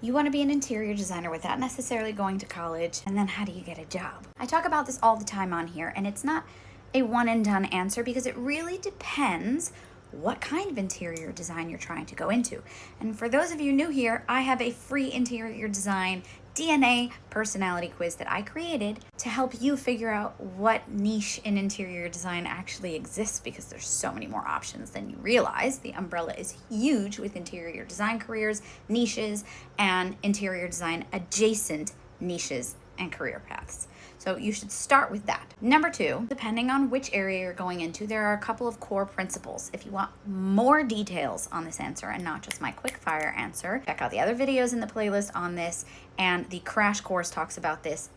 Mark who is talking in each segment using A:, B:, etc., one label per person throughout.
A: You want to be an interior designer without necessarily going to college, and then how do you get a job? I talk about this all the time on here, and it's not a one and done answer because it really depends what kind of interior design you're trying to go into. And for those of you new here, I have a free interior design DNA personality quiz that I created to help you figure out what niche in interior design actually exists, because there's so many more options than you realize. The umbrella is huge with interior design careers, niches, and interior design adjacent niches and career paths. So you should start with that. Number two, depending on which area you're going into, there are a couple of core principles. If you want more details on this answer and not just my quick fire answer, check out the other videos in the playlist on this, and the crash course talks about this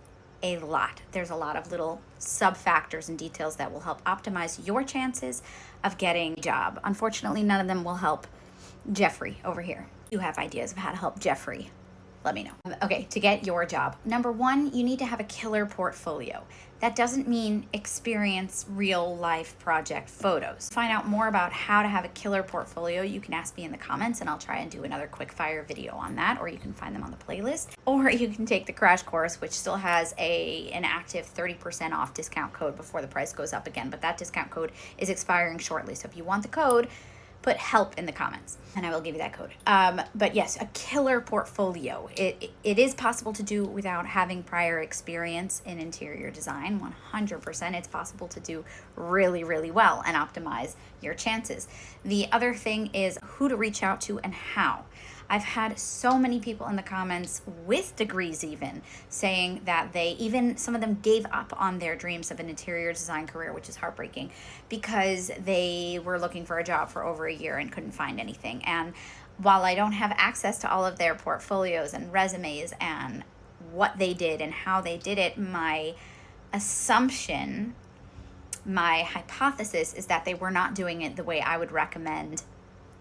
A: a lot. There's a lot of little sub factors and details that will help optimize your chances of getting a job. Unfortunately, none of them will help Jeffrey over here. You have ideas of how to help Jeffrey, let me know. Okay, to get your job. Number one, you need to have a killer portfolio. That doesn't mean experience real life project photos. To find out more about how to have a killer portfolio, you can ask me in the comments and I'll try and do another quick fire video on that, or you can find them on the playlist, or you can take the crash course, which still has an active 30% off discount code before the price goes up again, but that discount code is expiring shortly. So if you want the code, put help in the comments and I will give you that code. But yes, a killer portfolio. It is possible to do without having prior experience in interior design. 100% it's possible to do really, really well and optimize your chances. The other thing is who to reach out to and how. I've had so many people in the comments with degrees even saying that some of them gave up on their dreams of an interior design career, which is heartbreaking, because they were looking for a job for over a year and couldn't find anything. And while I don't have access to all of their portfolios and resumes and what they did and how they did it, my assumption, my hypothesis is that they were not doing it the way I would recommend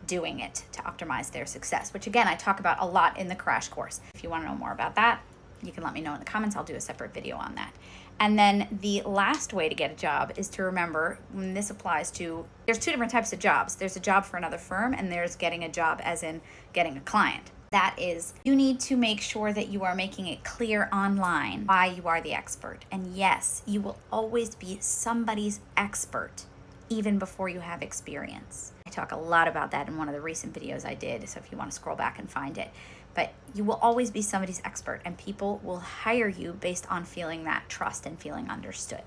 A: doing it to optimize their success, which again, I talk about a lot in the crash course. If you want to know more about that, you can let me know in the comments. I'll do a separate video on that. And then the last way to get a job is to remember, when this applies to, there's two different types of jobs. There's a job for another firm and there's getting a job as in getting a client. That is, you need to make sure that you are making it clear online why you are the expert. And yes, you will always be somebody's expert even before you have experience. I talk a lot about that in one of the recent videos I did, so if you want to scroll back and find it. But you will always be somebody's expert, and people will hire you based on feeling that trust and feeling understood.